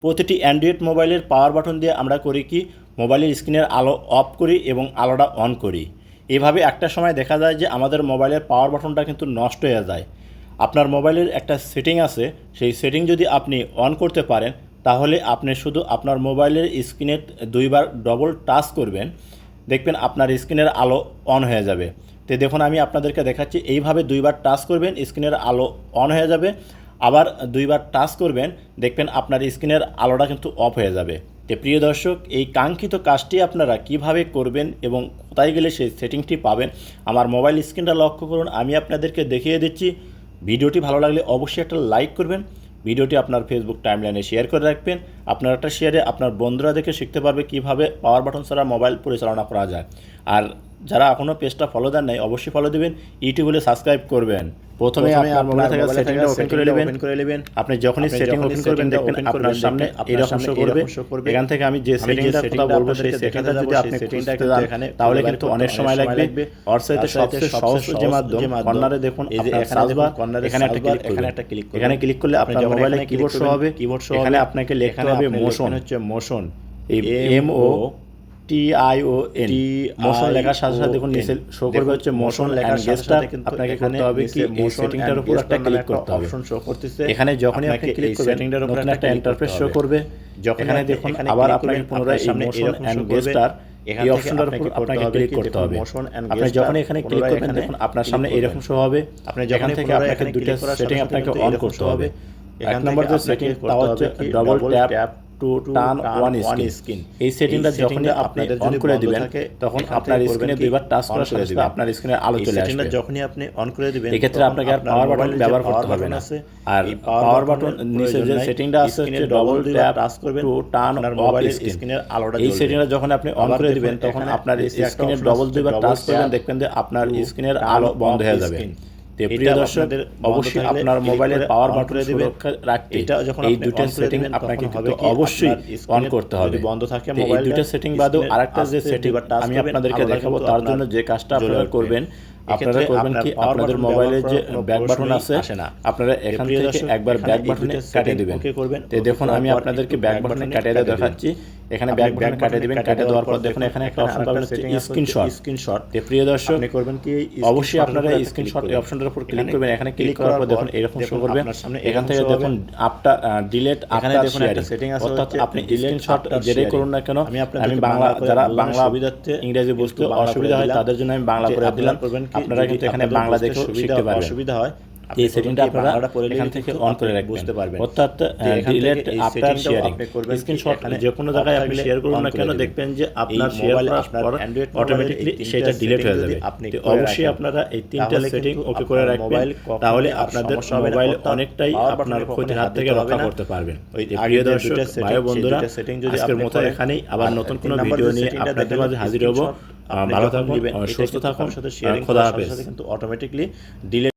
প্রতিটি অ্যান্ড্রয়েড মোবাইলের power button দিয়ে আমরা করি কি মোবাইলের স্ক্রিনের আলো অফ করি এবং আলোটা অন করি। এভাবে একটা সময় দেখা যায় যে আমাদের মোবাইলের পাওয়ার বাটনটা কিন্তু নষ্ট হয়ে যায়। আপনার মোবাইলের একটা সেটিং আছে, সেই সেটিং যদি আপনি অন করতে পারেন তাহলে আপনি শুধু আপনার মোবাইলের স্ক্রিনে দুইবার ডবল টাচ করবেন, দেখবেন আপনার স্ক্রিনের আলো অন হয়ে যাবে। তো দেখুন আমি আপনাদেরকে দেখাচ্ছি, এইভাবে দুইবার টাচ করবেন, স্ক্রিনের আলো অন হয়ে যাবে। আবার দুইবার টাচ করবেন, দেখবেন আপনার স্ক্রিনের আলোটা কিন্তু অফ হয়ে যাবে। তো প্রিয় দর্শক, এই কাঙ্ক্ষিত কাজটি আপনারা কিভাবে করবেন এবং কোথায় গেলে সেই সেটিংটি পাবেন আমার মোবাইল স্ক্রিনটা লক্ষ্য করুন, আমি আপনাদেরকে দেখিয়ে দিচ্ছি। ভিডিওটি ভালো লাগলে অবশ্যই একটা লাইক করবেন, ভিডিওটি আপনার ফেসবুক টাইমলাইনে শেয়ার করে রাখবেন। আপনার একটা শেয়ারে আপনার বন্ধুরা দেখে শিখতে পারবে কিভাবে পাওয়ার বাটন ছাড়া মোবাইল পরিচালনা করা যায়। আর যারা এখনও পেজটা ফলো দেন নাই অবশ্যই ফলো দেবেন, ইউটিউবে সাবস্ক্রাইব করবেন। প্রথমে আপনার মোবাইল থেকে সেটিংটা ওপেন করে নেবেন। আপনি যখনই সেটিং ওপেন করবেন দেখবেন আপনার সামনে এরকম শো করবে। এখান থেকে আমি যে সেটিংটার কথা বলবো সেই সেটিংটা যদি আপনি সেটিংটাকে দেখান তাহলে কিন্তু অনেক সময় লাগবে। অর্থাৎ সবচেয়ে সহজ যে মাধ্যম, কর্নারে দেখুন আপনার সার্চ বার, এখানে একটা ক্লিক করবেন। এখানে ক্লিক করলে আপনার মোবাইলে কিবোর্ড শো হবে। এখানে আপনাকে লিখতে হবে মোশন, হচ্ছে মোশন, এই MOTION, মোশন লেখার সাথে সাথে দেখুন নিচে শো করবে হচ্ছে মোশন লেখার গেস্টার। আপনাকে করতে হবে কি এই সেটিংটার উপর একটা ক্লিক করতে হবে। অপশন শো করতেছে, এখানে যখনই আপনি ক্লিক করবেন সেটিংটার উপর একটা ইন্টারফেস শো করবে। এখানে দেখুন আবার আপনাকে পুনরায় সামনে মোশন এন্ড গেস্টার এই অপশনটার উপর আপনাকে ক্লিক করতে হবে। আপনি যখন এখানে ক্লিক করবেন দেখুন আপনার সামনে এরকম শো হবে। আপনি যখন থেকে আপনাকে দুটো সেটিং আপনাকে অন করতে হবে। এক নম্বর যে সেটিং তা হচ্ছে double tap to turn one screen. এই সেটিংটা যখন আপনি অন করে দিবেন তখন আপনার স্ক্রিনে দুইবার টাচ করার সাথে সাথে আপনার স্ক্রিনে আলো চলে আসবে। যখনই আপনি অন করে দিবেন এক্ষেত্রে আপনাকে আর পাওয়ার বাটন ব্যবহার করতে হবে না। আর পাওয়ার বাটন নিচে যে সেটিংটা আছে ডবল ট্যাপ টাচ করবেন টু টার্ন মোবাইলের স্ক্রিনের আলোটা জ্বলবে। এই সেটিংটা যখন আপনি অন করে দিবেন তখন আপনার স্ক্রিনে ডবল দুইবার টাচ করবেন, দেখবেন যে আপনার স্ক্রিনের আলো বন্ধ হয়ে যাবে। প্রিয় দর্শকদের অবশ্যই আপনার মোবাইলের পাওয়ার বাটনে সুরক্ষা রাখতে এই দুটো সেটিং আপনাকে কিন্তু অবশ্যই অন করতে হবে। বন্ধ থাকে মোবাইল, এই দুটো সেটিং বাদেও আরেকটা যে সেটিং আমি আপনাদেরকে দেখাবো, তার জন্য যে কাজটা আপনারা করবেন, আপনারা করবেন কি আপনাদের মোবাইলের যে ব্যাক বাটন আছে আপনারা এখান থেকে একবার ব্যাক বাটনে কাটিয়ে দিবেন। তো দেখুন আমি আপনাদেরকে ব্যাক বাটনে কাটিয়ে দেখাচ্ছি। এখানে ব্যাক বাটন কাটিয়ে দিবেন, কাটিয়ে দেওয়ার পর দেখুন এখানে একটা অপশন পাবেন হচ্ছে স্ক্রিনশট। তো প্রিয় দর্শক আপনি করবেন কি অবশ্যই আপনারা স্ক্রিনশট এই অপশনটার উপর ক্লিক করবেন। এখানে ক্লিক করার পর দেখুন এরকম শো করবে। এখান থেকে দেখুন আফটার ডিলিট, এখানে দেখুন একটা সেটিং আছে, অর্থাৎ আপনি স্ক্রিনশট যেটাই করুন না কেন, আমি বাংলা, যারা বাংলা সুবিধার্থে ইংরেজি বুঝতে অসুবিধা হয় তাদের জন্য আমি বাংলা করে দিলাম। আপনারা কিন্তু এখানে বাংলা দেখেও শিখতে পারবেন। অসুবিধা হয় এই সেটিংটা আপনারা এখান থেকে অন করে রাখবেন, বুঝতে পারবেন। অর্থাৎ ডিলিট আফটার শেয়ারিং, স্ক্রিনশট যে কোনো জায়গায় আপনি শেয়ার করুন না কেন দেখবেন যে আপনার শেয়ার করার পর অটোমেটিক্যালি সেটা ডিলিট হয়ে যাবে। অবশ্যই আপনারা এই তিনটা সেটিং ওকে করে রাখবেন, তাহলে আপনাদের মোবাইল অনেকটাই আপনার ক্ষতির হাত থেকে রক্ষা করতে পারবেন। প্রিয় দর্শক ভাই বন্ধুরা, আজকের মতো এখানেই, আবার নতুন কোনো ভিডিও নিয়ে আপনাদের মাঝে হাজির হব। ভালো থাকুন, সুস্থ থাকুন, খোদা হাফেজ। কিন্তু অটোমেটিক্যালি ডিলিট